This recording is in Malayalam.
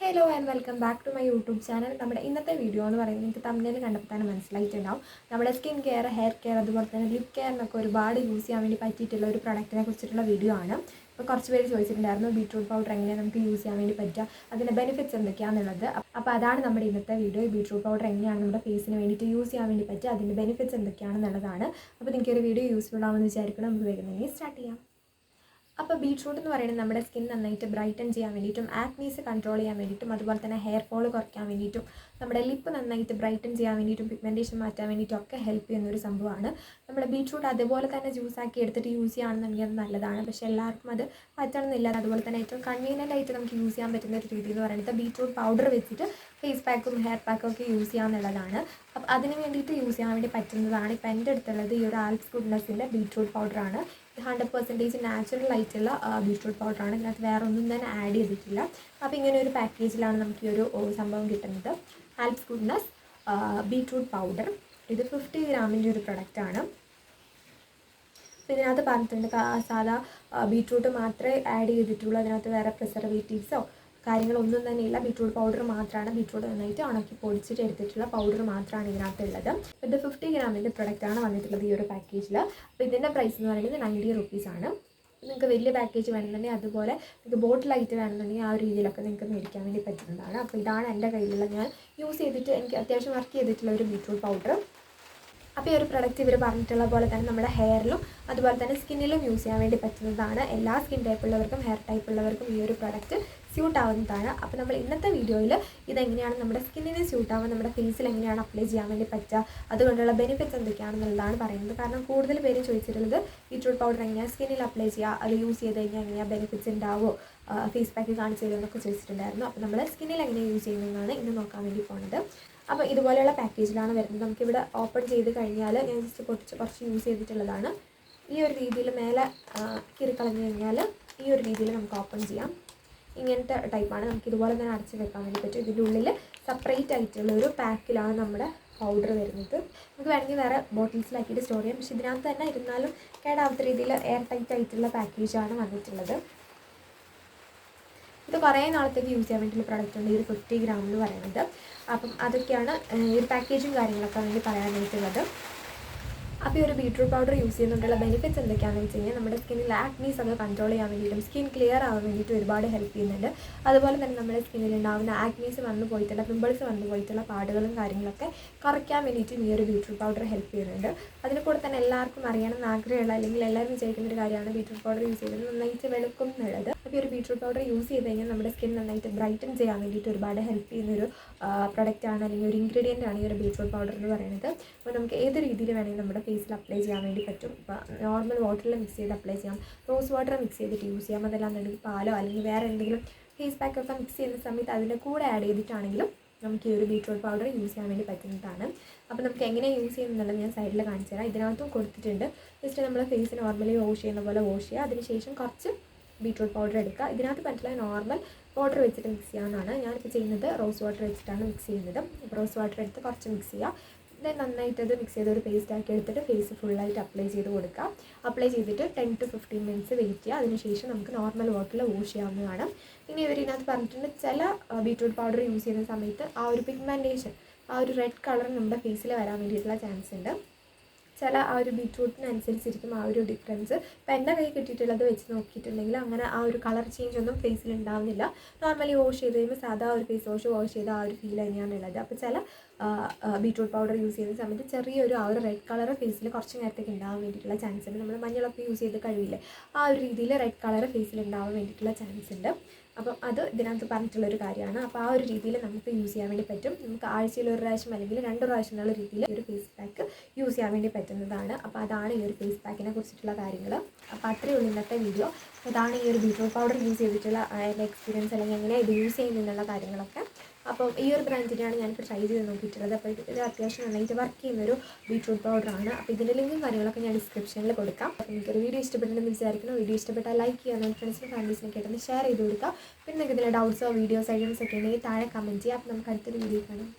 Hello and welcome back to my YouTube channel. നമ്മുടെ ഇന്നത്തെ വീഡിയോ എന്ന് പറയുന്നത് നിങ്ങൾക്ക് തമ്മിൽ കണ്ടപ്പോൾ തന്നെ മനസ്സിലായിട്ടുണ്ടാവും. നമ്മുടെ സ്കിൻ കെയർ, ഹെയർ കെയർ, അതുപോലെ തന്നെ ലിപ് കെയറിനൊക്കെ ഒരുപാട് യൂസ് ചെയ്യാൻ വേണ്ടി പറ്റിയിട്ടുള്ള ഒരു പ്രൊഡക്റ്റിനെ കുറിച്ചിട്ടുള്ള വീഡിയോ ആണ്. അപ്പോൾ കുറച്ച് പേര് ചോദിച്ചിട്ടുണ്ടായിരുന്നു ബീട്രൂട്ട് പൗഡർ എങ്ങനെയാണ് നമുക്ക് യൂസ് ചെയ്യാൻ വേണ്ടി പറ്റുക, അതിൻ്റെ ബെനിഫിറ്റ്സ് എന്തൊക്കെയാണെന്നുള്ളത്. അപ്പോൾ അതാണ് നമ്മുടെ ഇന്നത്തെ വീഡിയോ. ബീട്രൂട്ട് പൗഡർ എങ്ങനെയാണ് നമ്മുടെ ഫേസിന് വേണ്ടിയിട്ട് യൂസ് ചെയ്യാൻ വേണ്ടി പറ്റുക, അതിൻ്റെ ബെനിഫിറ്റ്സ് എന്തൊക്കെയാണെന്നുള്ളതാണ്. അപ്പോൾ നിങ്ങൾക്ക് ഒരു വീഡിയോ യൂസ്ഫുൾ ആവുമെന്ന് വിചാരിക്കണം. നമുക്ക് വേഗം തന്നെ സ്റ്റാർട്ട് ചെയ്യാം. അപ്പോൾ ബീട്രൂട്ട് എന്ന് പറയുന്നത് നമ്മുടെ സ്കിൻ നന്നായിട്ട് ബ്രൈറ്റൻ ചെയ്യാൻ വേണ്ടിയിട്ടും ആക്നീസ് കൺട്രോൾ ചെയ്യാൻ വേണ്ടിയിട്ടും അതുപോലെ തന്നെ ഹെയർ ഫോൾ കുറയ്ക്കാൻ വേണ്ടിയിട്ടും നമ്മുടെ ലിപ്പ് നന്നായിട്ട് ബ്രൈറ്റൻ ചെയ്യാൻ വേണ്ടിയിട്ടും പിഗ്മെൻറ്റേഷൻ മാറ്റാൻ വേണ്ടിയിട്ടും ഒക്കെ ഹെൽപ്പ് ചെയ്യുന്നൊരു സംഭവമാണ്. നമ്മുടെ ബീട്രൂട്ട് അതുപോലെ തന്നെ ജ്യൂസാക്കി എടുത്തിട്ട് യൂസ് ചെയ്യുകയാണെന്നുണ്ടെങ്കിൽ അത് നല്ലതാണ്. പക്ഷേ എല്ലാവർക്കും അത് പറ്റണമെന്നില്ല. അതുപോലെ തന്നെ ഏറ്റവും കൺവീനിയൻ്റ് ആയിട്ട് നമുക്ക് യൂസ് ചെയ്യാൻ പറ്റുന്ന ഒരു രീതി എന്ന് പറയുന്നത് ബീട്രൂട്ട് പൗഡർ വെച്ചിട്ട് ഫേസ് പാക്കും ഹെയർ പാക്കും ഒക്കെ യൂസ് ചെയ്യാമെന്നുള്ളതാണ്. അപ്പോൾ അതിന് വേണ്ടിയിട്ട് യൂസ് ചെയ്യാൻ വേണ്ടി പറ്റുന്നതാണ് ഇപ്പോൾ എൻ്റെ അടുത്തുള്ളത് ഈ ഒരു ആൽപ്സ് ഗുഡ്നെസ്സിൻ്റെ ബീട്രൂട്ട് പൗഡറാണ്. 100% നാച്ചുറൽ ആയിട്ടുള്ള ബീട്രൂട്ട് പൗഡറാണ്. ഇതിനകത്ത് വേറെ ഒന്നും തന്നെ ആഡ് ചെയ്തിട്ടില്ല. അപ്പോൾ ഇങ്ങനെ ഒരു പാക്കേജിലാണ് നമുക്ക് ഈ ഒരു സംഭവം കിട്ടുന്നത്. Alps goodness beetroot powder. ഇത് 50 ഗ്രാമിൻ്റെ ഒരു പ്രൊഡക്റ്റാണ്. അപ്പോൾ ഇതിനകത്ത് പറഞ്ഞിട്ടുണ്ട് സാധാ ബീട്രൂട്ട് മാത്രമേ ആഡ് ചെയ്തിട്ടുള്ളൂ. അതിനകത്ത് വേറെ പ്രിസർവേറ്റീവ്സോ കാര്യങ്ങളൊന്നും തന്നെ ഇല്ല. ബീട്രൂട്ട് പൗഡർ മാത്രമാണ്. ബീട്രൂട്ട് നന്നായിട്ട് ഉണക്കി പൊടിച്ചിട്ട് എടുത്തിട്ടുള്ള പൗഡർ മാത്രമാണ് ഇതിനകത്തുള്ളത്. ഇത് 50 ഗ്രാമിൻ്റെ പ്രൊഡക്റ്റാണ് വന്നിട്ടുള്ളത് ഈ ഒരു പാക്കേജിൽ. അപ്പോൾ ഇതിൻ്റെ പ്രൈസ് എന്ന് പറയുന്നത് 90 റുപ്പീസാണ്. നിങ്ങൾക്ക് വലിയ പാക്കേജ് വേണമെന്നുണ്ടെങ്കിൽ അതുപോലെ നിങ്ങൾക്ക് ബോട്ടിലായിട്ട് വേണമെന്നുണ്ടെങ്കിൽ ആ ഒരു രീതിയിലൊക്കെ നിങ്ങൾക്ക് മേടിക്കാൻ വേണ്ടി പറ്റുന്നതാണ്. അപ്പോൾ ഇതാണ് എൻ്റെ കയ്യിലുള്ള ഞാൻ യൂസ് ചെയ്തിട്ട് എനിക്ക് അത്യാവശ്യം വർക്ക് ചെയ്തിട്ടുള്ള ഒരു ബീട്രൂട്ട് പൗഡർ. അപ്പോൾ ഈ ഒരു പ്രൊഡക്റ്റ് ഇവർ പറഞ്ഞിട്ടുള്ള പോലെ തന്നെ നമ്മുടെ ഹെയറിലും അതുപോലെ തന്നെ സ്കിന്നിലും യൂസ് ചെയ്യാൻ വേണ്ടി പറ്റുന്നതാണ്. എല്ലാ സ്കിൻ ടൈപ്പ് ഉള്ളവർക്കും ഹെയർ ടൈപ്പ് ഉള്ളവർക്കും ഈ ഒരു പ്രൊഡക്റ്റ് സ്യൂട്ട് ആവുന്നതാണ്. അപ്പോൾ നമ്മൾ ഇന്നത്തെ വീഡിയോയിൽ ഇതെങ്ങനെയാണ് നമ്മുടെ സ്കിന്നിന് സ്യൂട്ട് ആവുക, നമ്മുടെ ഫേസിൽ എങ്ങനെയാണ് അപ്ലൈ ചെയ്യാൻ വേണ്ടി പറ്റുക, അതുകൊണ്ടുള്ള ബെനിഫിറ്റ്സ് എന്തൊക്കെയാണെന്നുള്ളതാണ് പറയുന്നത്. കാരണം കൂടുതൽ പേര് ചോദിച്ചിട്ടുള്ളത് ബീട്രൂട്ട് പൗഡർ എങ്ങനെയാണ് സ്കിന്നിൽ അപ്ലൈ ചെയ്യുക, അത് യൂസ് ചെയ്ത് കഴിഞ്ഞാൽ എങ്ങനെയാണ് ബെനിഫിറ്റ്സ് ഉണ്ടാവുമോ, ഫേസ് പാക്ക് കാണിച്ചു തരുമെന്നൊക്കെ ചോദിച്ചിട്ടുണ്ടായിരുന്നു. അപ്പോൾ നമ്മൾ സ്കിന്നിൽ എങ്ങനെയാണ് യൂസ് ചെയ്യുന്നതെന്നാണ് ഇന്ന് നോക്കാൻ വേണ്ടി പോകുന്നത്. അപ്പോൾ ഇതുപോലെയുള്ള പാക്കേജിലാണ് വരുന്നത്. നമുക്കിവിടെ ഓപ്പൺ ചെയ്ത് കഴിഞ്ഞാൽ ഞാൻ ജസ്റ്റ് കുറച്ച് യൂസ് ചെയ്തിട്ടുള്ളതാണ്. ഈ ഒരു രീതിയിൽ മേലെ കീറിക്കളഞ്ഞു കഴിഞ്ഞാൽ ഈ ഒരു രീതിയിൽ നമുക്ക് ഓപ്പൺ ചെയ്യാം. ഇങ്ങനത്തെ ടൈപ്പാണ്. നമുക്ക് ഇതുപോലെ തന്നെ അടച്ച് വെക്കാൻ വേണ്ടി പറ്റും. ഇതിൻ്റെ ഉള്ളിൽ സെപ്പറേറ്റ് ആയിട്ടുള്ള ഒരു പാക്കിലാണ് നമ്മുടെ പൗഡർ വരുന്നത്. നമുക്ക് വേണമെങ്കിൽ വേറെ ബോട്ടിൽസിലാക്കിയിട്ട് സ്റ്റോർ ചെയ്യാം. പക്ഷേ ഇതിനകത്ത് തന്നെ ഇരുന്നാലും കേടാവാത്ത രീതിയിൽ എയർ ടൈറ്റ് ആയിട്ടുള്ള പാക്കേജാണ് വന്നിട്ടുള്ളത്. ഇത് കുറേ നാളത്തേക്ക് യൂസ് ചെയ്യാൻ വേണ്ടിയിട്ടുള്ള പ്രൊഡക്റ്റ് ഉണ്ട് ഈ ഒരു 50 ഗ്രാം എന്ന് പറയുന്നത്. അപ്പം അതൊക്കെയാണ് ഈ ഒരു പാക്കേജും കാര്യങ്ങളൊക്കെ വേണ്ടി പറയാൻ വേണ്ടിയിട്ടുള്ളത്. അപ്പോൾ ഈ ഒരു ബീട്രൂട്ട് പൗഡർ യൂസ് ചെയ്യുന്നതുകൊണ്ടുള്ള ബെനിഫിറ്റ്സ് എന്തൊക്കെയാണെന്ന് വെച്ച് കഴിഞ്ഞാൽ നമ്മുടെ സ്കിന്നിൽ ആക്നീസ് ഒക്കെ കൺട്രോൾ ചെയ്യാൻ വേണ്ടിയിട്ടും സ്കിൻ ക്ലിയർ ആവാൻ വേണ്ടിയിട്ട് ഒരുപാട് ഹെൽപ്പ് ചെയ്യുന്നുണ്ട്. അതുപോലെ തന്നെ നമ്മുടെ സ്കിന്നിൽ ഉണ്ടാകുന്ന ആക്നീസ് വന്നു പോയിട്ടുള്ള പിമ്പിൾസ് വന്നു പോയിട്ടുള്ള പാടുകളും കാര്യങ്ങളൊക്കെ കുറയ്ക്കാൻ വേണ്ടിയിട്ടും ഈ ഒരു ബീട്രൂട്ട് പൗഡർ ഹെൽപ്പ് ചെയ്യുന്നുണ്ട്. അതിന് കൂടെ തന്നെ എല്ലാവർക്കും അറിയണമെന്ന് ആഗ്രഹമുള്ള അല്ലെങ്കിൽ എല്ലാവരും വിചാരിക്കുന്ന ഒരു കാര്യമാണ് ബീട്രൂട്ട് പൗഡർ യൂസ് ചെയ്തത് നന്നായിട്ട് വെളുക്കും എന്നുള്ളത്. അപ്പോൾ ഈ ഒരു ബീട്രൂട്ട് പൗഡർ യൂസ് ചെയ്ത് കഴിഞ്ഞാൽ നമ്മുടെ സ്കിൻ നന്നായിട്ട് ബ്രൈറ്റൻ ചെയ്യാൻ വേണ്ടിയിട്ട് ഒരുപാട് ഹെൽപ്പ് ചെയ്യുന്നൊരു പ്രൊഡക്റ്റാണ് അല്ലെങ്കിൽ ഒരു ഇൻഗ്രീഡിയൻ്റ് ആണ് ഈ ഒരു ബീട്രൂട്ട് പൗഡർ എന്ന് പറയുന്നത്. അപ്പോൾ നമുക്ക് ഏത് രീതിയിൽ വേണമെങ്കിൽ നമ്മുടെ ഫേസിൽ അപ്ലൈ ചെയ്യാൻ വേണ്ടി പറ്റും. ഇപ്പോൾ നോർമൽ വാട്ടറിൽ മിക്സ് ചെയ്ത് അപ്ലൈ ചെയ്യാം, റോസ് വാട്ടർ മിക്സ് ചെയ്തിട്ട് യൂസ് ചെയ്യാം, അതല്ലാന്നുണ്ടെങ്കിൽ പാലോ അല്ലെങ്കിൽ വേറെ എന്തെങ്കിലും ഫേസ് പാക്കൊക്കെ മിക്സ് ചെയ്യുന്ന സമയത്ത് അതിൻ്റെ കൂടെ ആഡ് ചെയ്തിട്ടാണെങ്കിലും നമുക്ക് ഈ ഒരു ബീട്രൂട്ട് പൗഡർ യൂസ് ചെയ്യാൻ വേണ്ടി പറ്റുന്നതാണ്. അപ്പോൾ നമുക്ക് എങ്ങനെ യൂസ് ചെയ്യുന്നുള്ളത് ഞാൻ സൈഡിൽ കാണിച്ചു തരാം. ഇതിനകത്തും കൊടുത്തിട്ടുണ്ട്. ജസ്റ്റ് നമ്മൾ ഫേസ് നോർമലി വാഷ് ചെയ്യുന്ന പോലെ വാഷ് ചെയ്യുക. അതിനുശേഷം കുറച്ച് ബീട്രൂട്ട് പൗഡർ എടുക്കുക. ഇതിനകത്ത് പറ്റില്ല നോർമൽ വാട്ടർ വെച്ചിട്ട് മിക്സ് ചെയ്യാമെന്നാണ് ഞാനിപ്പോൾ ചെയ്യുന്നത്. റോസ് വാട്ടർ വെച്ചിട്ടാണ് മിക്സ് ചെയ്യുന്നത്. റോസ് വാട്ടർ എടുത്ത് കുറച്ച് മിക്സ് ചെയ്യുക. നന്നായിട്ട് അത് മിക്സ് ചെയ്ത് ഒരു പേസ്റ്റ് ആക്കി എടുത്തിട്ട് ഫേസ് ഫുള്ളായിട്ട് അപ്ലൈ ചെയ്ത് കൊടുക്കുക. അപ്ലൈ ചെയ്തിട്ട് 10 to 15 മിനിറ്റ്സ് വെയിറ്റ് ചെയ്യുക. അതിനുശേഷം നമുക്ക് നോർമൽ വാട്ടറിൽ വാഷ് ചെയ്യാവുന്നതാണ്. ഇനി ഇതിനകത്ത് പറഞ്ഞിട്ടുണ്ട് ചില ബീട്രൂട്ട് പൗഡർ യൂസ് ചെയ്യുന്ന സമയത്ത് ആ ഒരു പിഗ്മെൻറ്റേഷൻ, ആ ഒരു റെഡ് കളർ നമ്മുടെ ഫേസിൽ വരാൻ വേണ്ടിയിട്ടുള്ള ചാൻസ് ഉണ്ട്. ചില ആ ഒരു ബീട്രൂട്ടിനനുസരിച്ചിരിക്കും ആ ഒരു ഡിഫറൻസ്. ഇപ്പം എൻ്റെ കൈ കിട്ടിയിട്ടുള്ളത് വെച്ച് നോക്കിയിട്ടുണ്ടെങ്കിൽ അങ്ങനെ ആ ഒരു കളർ ചേഞ്ച് ഒന്നും ഫേസിൽ ഉണ്ടാവുന്നില്ല. നോർമലി വാഷ് ചെയ്ത് കഴിയുമ്പോൾ സാധാ ഒരു ഫേസ് വാഷ് ചെയ്ത ആ ഒരു ഫീൽ തന്നെയാണുള്ളത്. അപ്പോൾ ചില ബീട്രൂട്ട് പൗഡർ യൂസ് ചെയ്യുന്ന സമയത്ത് ചെറിയൊരു ആ ഒരു റെഡ് കളർ ഫേസിൽ കുറച്ച് നേരത്തേക്ക് ഉണ്ടാകാൻ വേണ്ടിയിട്ടുള്ള ചാൻസ് ഉണ്ട്. നമ്മൾ മഞ്ഞളൊക്കെ യൂസ് ചെയ്ത് കഴിയില്ലേ, ആ ഒരു രീതിയിൽ റെഡ് കളർ ഫേസിൽ ഉണ്ടാവാൻ വേണ്ടിയിട്ടുള്ള ചാൻസ് ഉണ്ട്. അപ്പം അത് ഇതിനകത്ത് പറഞ്ഞിട്ടുള്ളൊരു കാര്യമാണ്. അപ്പോൾ ആ ഒരു രീതിയിൽ നമുക്ക് യൂസ് ചെയ്യാൻ വേണ്ടി പറ്റും. നമുക്ക് ആഴ്ചയിൽ ഒരു പ്രാവശ്യം അല്ലെങ്കിൽ 2 പ്രാവശ്യം എന്നുള്ള രീതിയിൽ ഈ ഒരു ഫേസ് പാക്ക് യൂസ് ചെയ്യാൻ വേണ്ടി പറ്റുന്നതാണ്. അപ്പോൾ അതാണ് ഈ ഒരു ഫേസ് പാക്കിനെ കുറിച്ചിട്ടുള്ള കാര്യങ്ങൾ. അപ്പോൾ അത്രയേ ഉള്ളൂ ഇന്നത്തെ വീഡിയോ. അതാണ് ഈ ഒരു ബീട്രൂട്ട് പൗഡർ യൂസ് ചെയ്തിട്ടുള്ള എൻ്റെ എക്സ്പീരിയൻസ് അല്ലെങ്കിൽ എങ്ങനെ ഇത് യൂസ് ചെയ്യുന്നുള്ള കാര്യങ്ങളൊക്കെ. അപ്പം ഈ ഒരു ബ്രാൻഡിനെയാണ് ഞാനിപ്പോൾ ട്രൈ ചെയ്ത് നോക്കിയിട്ടുള്ളത്. അപ്പോൾ ഇത് അത്യാവശ്യം നന്നായിട്ട് വർക്ക് ചെയ്യുന്നൊരു ബീട്രൂട്ട് പൗഡറാണ്. അപ്പോൾ ഇതിൻ്റെ ലിങ്കും കാര്യങ്ങളൊക്കെ ഞാൻ ഡിസ്ക്രിപ്ഷനിൽ കൊടുക്കാം. അപ്പോൾ എനിക്കൊരു വീഡിയോ ഇഷ്ടപ്പെട്ടെന്ന് വിചാരിക്കണം. വീഡിയോ ഇഷ്ടപ്പെട്ടാൽ ലൈക്ക് ചെയ്യുക, നമ്മുടെ ഫ്രണ്ട്സിനും ഫാമിലീസിനൊക്കെ ആയിട്ടൊന്ന് ഷെയർ ചെയ്ത് കൊടുക്കുക. പിന്നെ നിങ്ങൾക്ക് ഇതിലെ ഡൗട്ട്സോ വീഡിയോസ് ഐഡിയാസ് ഒക്കെ ഉണ്ടെങ്കിൽ താഴെ കമൻറ്റ് ചെയ്യുക. അപ്പോൾ നമുക്ക് അടുത്തൊരു വീഡിയോ കാണാം.